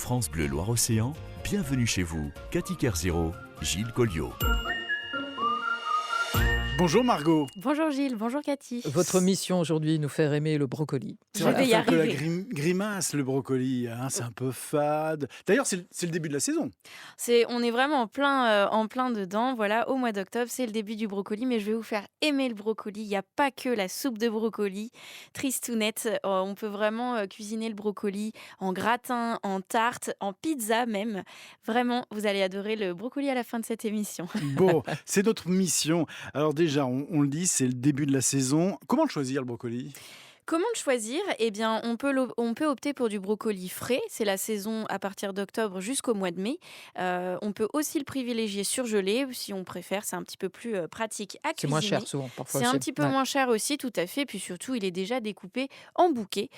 France Bleu Loire-Océan, bienvenue chez vous. Cathy Kerzero, Gilles Colliot. Bonjour Margot. Bonjour Gilles, bonjour Cathy. Votre mission aujourd'hui, nous faire aimer le brocoli. C'est Je vrai, vais y un peu la arriver. grimace, le brocoli, hein, c'est un peu fade. D'ailleurs, c'est le début de la saison. On est vraiment en plein dedans. Voilà, au mois d'octobre, c'est le début du brocoli, mais je vais vous faire aimer le brocoli. Il n'y a pas que la soupe de brocoli, tristounette. On peut vraiment cuisiner le brocoli en gratin, en tarte, en pizza même. Vraiment, vous allez adorer le brocoli à la fin de cette émission. Bon, c'est notre mission. Alors déjà, on le dit, c'est le début de la saison. Comment le choisir, le brocoli ? Comment le choisir ? Eh bien, on peut opter pour du brocoli frais. C'est la saison à partir d'octobre jusqu'au mois de mai. On peut aussi le privilégier surgelé, si on préfère. C'est un petit peu plus pratique à C'est cuisiner. moins cher souvent, parfois. C'est un aussi. petit peu Ouais. moins cher aussi, tout à fait. Puis surtout, il est déjà découpé en bouquets.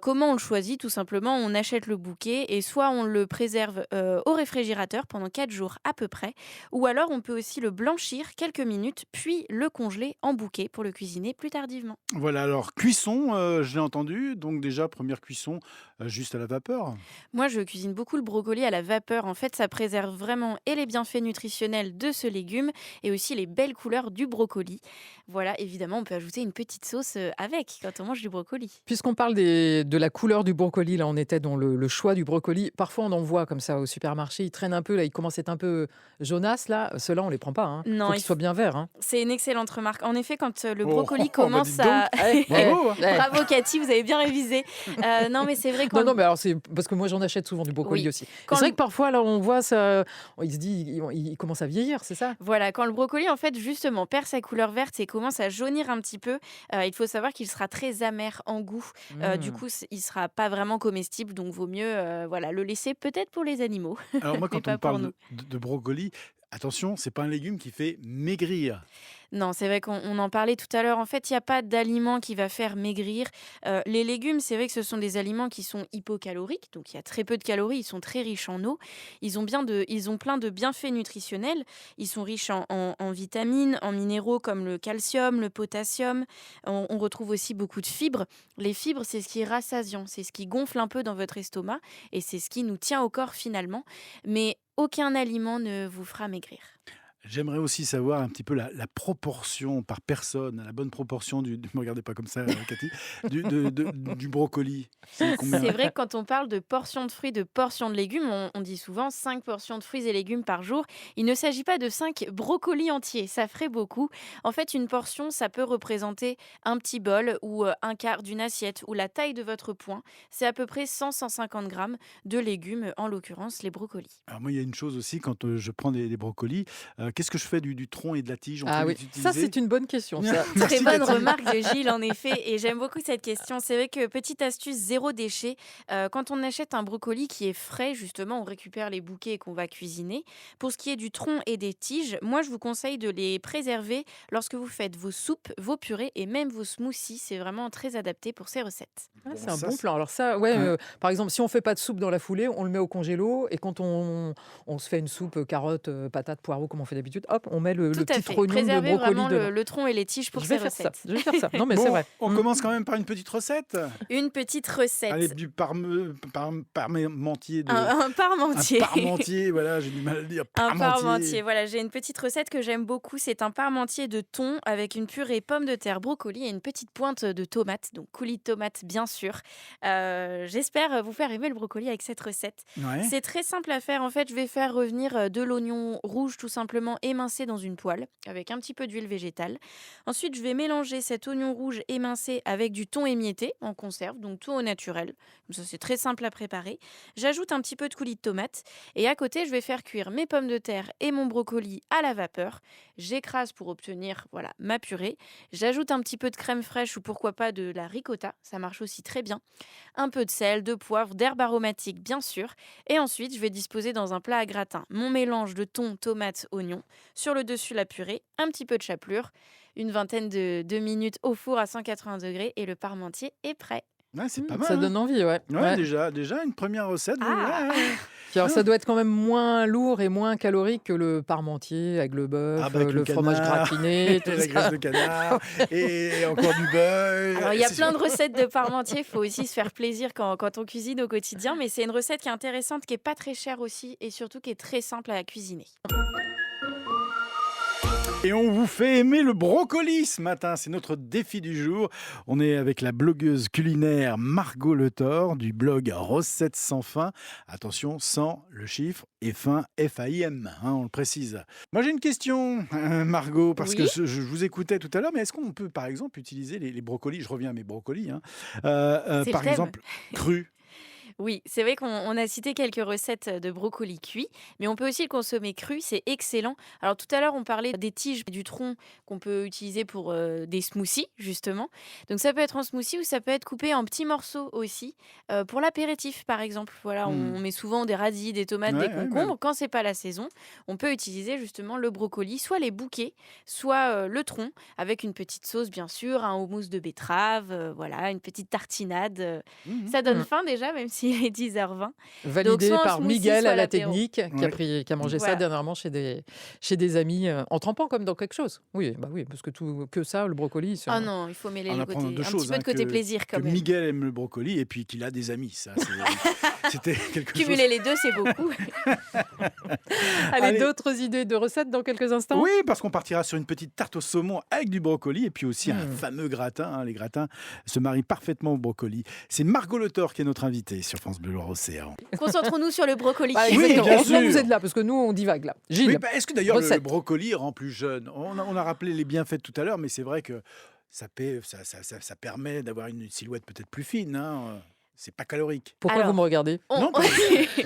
Comment on le choisit ? Tout simplement, on achète le bouquet et soit on le préserve au réfrigérateur pendant 4 jours à peu près, ou alors on peut aussi le blanchir quelques minutes, puis le congeler en bouquet pour le cuisiner plus tardivement. Voilà, alors cuisson, je l'ai entendu. Donc déjà, première cuisson, juste à la vapeur. Moi, je cuisine beaucoup le brocoli à la vapeur. En fait, ça préserve vraiment et les bienfaits nutritionnels de ce légume et aussi les belles couleurs du brocoli. Voilà, évidemment, on peut ajouter une petite sauce avec quand on mange du brocoli. Puisqu'on parle de la couleur du brocoli, là on était dans le choix du brocoli. Parfois on en voit comme ça au supermarché, ils traînent un peu, là ils commencent à être un peu jaunasses là. Ceux-là on les prend pas, hein. Non, Faut qu'ils soient bien verts. Hein. C'est une excellente remarque. En effet, quand le Oh, brocoli bah commence dites donc. à... Bravo, hein. Bravo Cathy, vous avez bien révisé. Non, mais c'est vrai quand... Non, mais alors c'est parce que moi j'en achète souvent du brocoli Oui. aussi. Et Quand c'est vrai le- que parfois là on voit ça, il se dit, il commence à vieillir, c'est ça? Voilà, quand le brocoli, en fait, justement, perd sa couleur verte et commence à jaunir un petit peu, il faut savoir qu'il sera très amer en goût. Du coup, il sera pas vraiment comestible, donc vaut mieux voilà, le laisser peut-être pour les animaux, Alors moi, mais quand on pas me pour parle nous. de brocoli, attention, c'est pas un légume qui fait maigrir. Non, c'est vrai qu'on en parlait tout à l'heure. En fait, il n'y a pas d'aliment qui va faire maigrir. Les légumes, c'est vrai que ce sont des aliments qui sont hypocaloriques, donc il y a très peu de calories, ils sont très riches en eau. Ils ont plein de bienfaits nutritionnels. Ils sont riches en vitamines, en minéraux comme le calcium, le potassium. On retrouve aussi beaucoup de fibres. Les fibres, c'est ce qui est rassasiant, c'est ce qui gonfle un peu dans votre estomac et c'est ce qui nous tient au corps finalement. Mais aucun aliment ne vous fera maigrir. J'aimerais aussi savoir un petit peu la proportion par personne, la bonne proportion ne me regardez pas comme ça, Cathy, du brocoli. C'est combien ? C'est vrai que quand on parle de portions de fruits, de portions de légumes, on dit souvent 5 portions de fruits et légumes par jour. Il ne s'agit pas de 5 brocolis entiers, ça ferait beaucoup. En fait, une portion, ça peut représenter un petit bol ou un quart d'une assiette ou la taille de votre poing. C'est à peu près 100-150 grammes de légumes, en l'occurrence les brocolis. Alors moi, il y a une chose aussi, quand je prends des brocolis, qu'est-ce que je fais du tronc et de la tige ? On Ah peut oui, les utiliser ça c'est une bonne question. Ça. Merci, Très bonne Cathy. remarque de Gilles, en effet, et j'aime beaucoup cette question. C'est vrai que petite astuce, zéro déchet. Quand on achète un brocoli qui est frais, justement, on récupère les bouquets qu'on va cuisiner. Pour ce qui est du tronc et des tiges, moi, je vous conseille de les préserver lorsque vous faites vos soupes, vos purées et même vos smoothies. C'est vraiment très adapté pour ces recettes. Ah, Bon, c'est un ça, bon c'est- plan. Alors ça, ouais, Ouais. par exemple, si on fait pas de soupe dans la foulée, on le met au congélo et quand on se fait une soupe carottes, patates, poireaux comme on fait d'habitude, hop, on met le Tout à petit fait. oignon de Préservez brocoli vraiment dedans. le tronc et les tiges pour Je ces vais faire ça. recettes. Je vais faire ça. Non mais Bon, c'est vrai. on commence quand même par une petite recette. Une petite recette. Allez, du parmentier de... Un parmentier. Un parmentier, voilà, j'ai du mal à le dire. Un parmentier, voilà, j'ai une petite recette que j'aime beaucoup. C'est un parmentier de thon avec une purée pommes de terre, brocoli et une petite pointe de tomate, donc coulis de tomate bien sûr. J'espère vous faire aimer le brocoli avec cette recette. Ouais. C'est très simple à faire. En fait, je vais faire revenir de l'oignon rouge tout simplement émincé dans une poêle avec un petit peu d'huile végétale. Ensuite, je vais mélanger cet oignon rouge émincé avec du thon émietté en conserve, donc tout au naturel. Comme ça, c'est très simple à préparer. J'ajoute un petit peu de coulis de tomate et à côté, je vais faire cuire mes pommes de terre et mon brocoli à la vapeur. J'écrase pour obtenir voilà, ma purée. J'ajoute un petit peu de crème fraîche ou pourquoi pas de la ricotta, ça marche aussi très bien. Un peu de sel, de poivre, d'herbes aromatiques bien sûr. Et ensuite, je vais disposer dans un plat à gratin mon mélange de thon, tomate, oignon. Sur le dessus, la purée, un petit peu de chapelure, une vingtaine de minutes au four à 180 degrés et le parmentier est prêt. Ouais, c'est pas mal. Ça hein. donne envie, ouais. Ouais, Ouais. déjà une première recette. Ah. Ouais. Puis alors, Ah, ça doit être quand même moins lourd et moins calorique que le parmentier avec le bœuf, avec le le fromage canard, gratiné, et tout la graisse ça. de canard, et encore du beurre. Alors, il y a C'est plein sûr. de recettes de parmentier. Il faut aussi se faire plaisir quand on cuisine au quotidien. Mais c'est une recette qui est intéressante, qui est pas très chère aussi et surtout qui est très simple à cuisiner. Et on vous fait aimer le brocoli ce matin, c'est notre défi du jour. On est avec la blogueuse culinaire Margot Le Thor du blog Recettes sans fin. Attention, sans le chiffre et fin F-A-I-M, on le précise. Moi j'ai une question, Margot, parce que Oui, je vous écoutais tout à l'heure, mais est-ce qu'on peut par exemple utiliser les brocolis, je reviens à mes brocolis, c'est le par thème. exemple crus? Oui, c'est vrai qu'on a cité quelques recettes de brocolis cuits, mais on peut aussi le consommer cru, c'est excellent. Alors tout à l'heure, on parlait des tiges et du tronc qu'on peut utiliser pour des smoothies, justement. Donc ça peut être en smoothie ou ça peut être coupé en petits morceaux aussi, pour l'apéritif par exemple. Voilà, Hmm. on met souvent des radis, des tomates, des Ouais, ouais, concombres. Quand c'est pas la saison, on peut utiliser justement le brocoli, soit les bouquets, soit le tronc, avec une petite sauce bien sûr, un houmous de betterave, voilà, une petite tartinade. mhm. Ça donne Mm. faim déjà, même s'il est 10h20. Donc Validé soit en par smoothie, Miguel soit à à la l'apéro. technique, Ouais. qui a mangé ça Voilà. dernièrement chez des amis, en trempant comme dans quelque chose. Oui, bah oui, parce que que ça, le brocoli, Ah non, il faut mêler En le apprenant deux côté, un petit choses, peu de côté plaisir que quand même. Miguel aime le brocoli et puis qu'il a des amis. Ça, c'était quelque chose. Cumuler les deux, c'est beaucoup. Allez, Allez. d'autres idées de recettes dans quelques instants? Oui, parce qu'on partira sur une petite tarte au saumon avec du brocoli et puis aussi un Mm. fameux gratin. Les gratins se marient parfaitement au brocoli. C'est Margot Le Thor qui est notre invitée sur France Bleu Loire-Océan. Concentrons-nous sur le brocoli. Bah, Oui, exactement. bien Heureusement que sûr. vous êtes là, parce que nous, on divague là. Gilles, Oui, est-ce que d'ailleurs le recette. brocoli rend plus jeune? On a rappelé les bienfaits tout à l'heure, mais c'est vrai que ça permet d'avoir une silhouette peut-être plus fine. C'est pas calorique. Pourquoi Alors, vous me regardez? on- Non, pas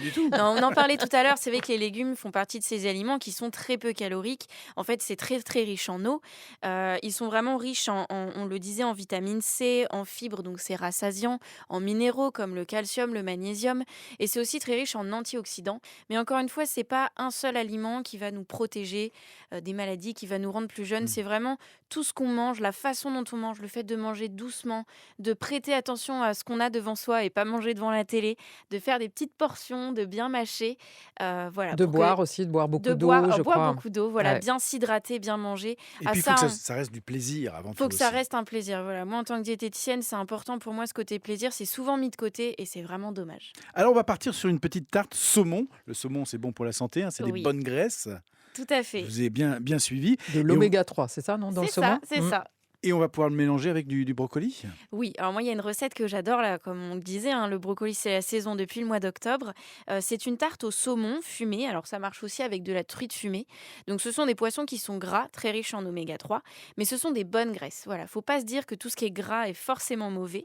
du tout. Non, on en parlait tout à l'heure, c'est vrai que les légumes font partie de ces aliments qui sont très peu caloriques. En fait, c'est très très riche en eau. Ils sont vraiment riches on le disait, en vitamine C, en fibres, donc c'est rassasiant, en minéraux comme le calcium, le magnésium, et c'est aussi très riche en antioxydants. Mais encore une fois, c'est pas un seul aliment qui va nous protéger des maladies, qui va nous rendre plus jeunes. Mm. C'est vraiment tout ce qu'on mange, la façon dont on mange, le fait de manger doucement, de prêter attention à ce qu'on a devant soi et pas manger devant la télé, de faire des petites portions, de bien mâcher, voilà, De pour que boire aussi, de boire beaucoup de d'eau, je boire crois. beaucoup d'eau, voilà, Ouais. bien s'hydrater, bien manger. Et À puis il faut que ça, ça reste du plaisir avant faut tout que ça aussi. reste un plaisir. Voilà, moi en tant que diététicienne, c'est important pour moi ce côté plaisir. C'est souvent mis de côté et c'est vraiment dommage. Alors on va partir sur une petite tarte saumon. Le saumon c'est bon pour la santé, c'est des Oui, bonnes graisses. tout à Je fait. vous ai bien suivi. De Et on, l'oméga 3, c'est ça, non, dans le C'est saumon? ça, c'est Mm. ça. et on va pouvoir le mélanger avec du brocoli. Oui, alors moi, il y a une recette que j'adore, là, comme on le disait, hein, le brocoli, c'est la saison depuis le mois d'octobre. C'est une tarte au saumon fumé. Alors, ça marche aussi avec de la truite fumée. Donc, ce sont des poissons qui sont gras, très riches en oméga 3, mais ce sont des bonnes graisses. Voilà, faut pas se dire que tout ce qui est gras est forcément mauvais.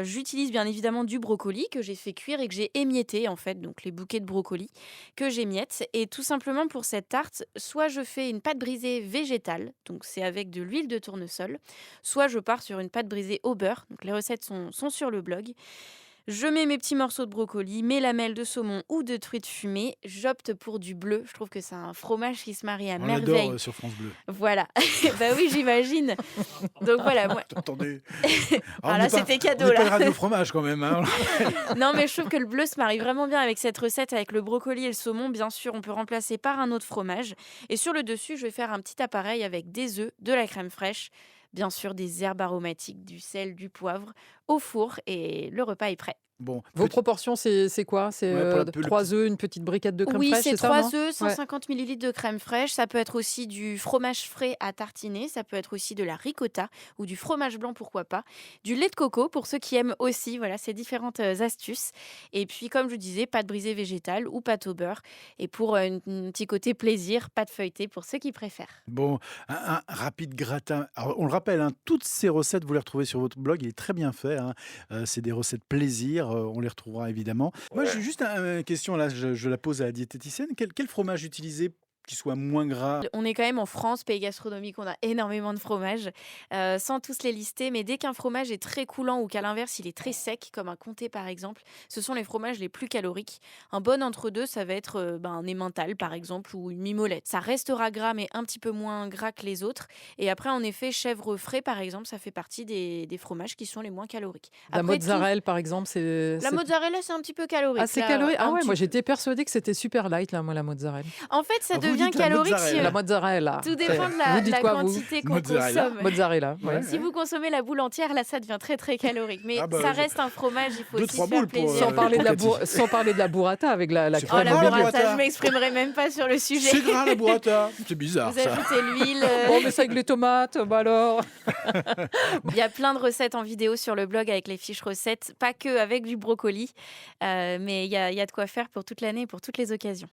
J'utilise bien évidemment du brocoli que j'ai fait cuire et que j'ai émietté, en fait, donc les bouquets de brocoli que j'émiette. Et tout simplement pour cette tarte, soit je fais une pâte brisée végétale, donc c'est avec de l'huile de tournesol, soit je pars sur une pâte brisée au beurre. Donc les recettes sont sur le blog. Je mets mes petits morceaux de brocoli, mes lamelles de saumon ou de truite fumée. J'opte pour du bleu. Je trouve que c'est un fromage qui se marie à On l'adore merveille. sur France Bleu. Voilà. Bah oui, j'imagine. Donc voilà, moi. Attendez. Ah là, c'était On cadeau n'est pas là. le radio fromage quand même. Non, mais je trouve que le bleu se marie vraiment bien avec cette recette, avec le brocoli et le saumon. Bien sûr, on peut remplacer par un autre fromage. Et sur le dessus, je vais faire un petit appareil avec des œufs, de la crème fraîche, bien sûr des herbes aromatiques, du sel, du poivre, au four et le repas est prêt. Bon, Vos petit- proportions, c'est quoi? C'est Ouais, pour le 3 œufs, une petite briquette de crème Oui, fraîche, c'est c'est ça, non? 3 œufs, Ouais. 150 millilitres de crème fraîche. Ça peut être aussi du fromage frais à tartiner. Ça peut être aussi de la ricotta ou du fromage blanc, pourquoi pas. Du lait de coco pour ceux qui aiment aussi. Voilà, ces différentes astuces. Et puis, comme je disais, pâte brisée végétale ou pâte au beurre. Et pour un petit côté plaisir, pâte feuilletée pour ceux qui préfèrent. Bon, un rapide gratin. Alors, on le rappelle, toutes ces recettes, vous les retrouvez sur votre blog. Il est très bien fait. C'est des recettes plaisir. On les retrouvera évidemment. Moi, j'ai juste une question là. Je la pose à la diététicienne. Quel fromage utiliser qui soit moins gras? On est quand même en France, pays gastronomique, on a énormément de fromages, sans tous les lister, mais dès qu'un fromage est très coulant ou qu'à l'inverse, il est très sec, comme un comté par exemple, ce sont les fromages les plus caloriques. Un bon entre-deux, ça va être un emmental par exemple ou une mimolette. Ça restera gras, mais un petit peu moins gras que les autres. Et après, en effet, chèvre frais par exemple, ça fait partie des fromages qui sont les moins caloriques. La Après, tout... mozzarella, par exemple, La mozzarella, c'est un petit peu calorique. assez Là, calorique. Ah un ouais, petit moi peu. j'étais persuadée que c'était super light, là, moi, la mozzarella. En fait, ça Ah, vous devient dites la calorique mozzarella. si, La mozzarella. tout dépend de Vous dites la quoi, vous? quantité qu'on Mozzarella. consomme. Mozzarella, ouais. Ouais. Si vous consommez la boule entière, là, ça devient très très calorique. Mais Ah bah, ça je- reste un fromage, il faut Deux, aussi trois se faire boules pour, plaisir. Sans parler, de la croquettes. sans parler de la burrata avec la C'est Oh, pas la gras, la burrata, burrata. je m'exprimerai même pas sur le sujet. C'est gras la burrata. C'est bizarre Vous ça. ajoutez l'huile. Bon, mais ça avec les tomates, bah alors. Il y a plein de recettes en vidéo sur le blog avec les fiches recettes, pas que avec du brocoli, mais il y a de quoi faire pour toute l'année et pour toutes les occasions.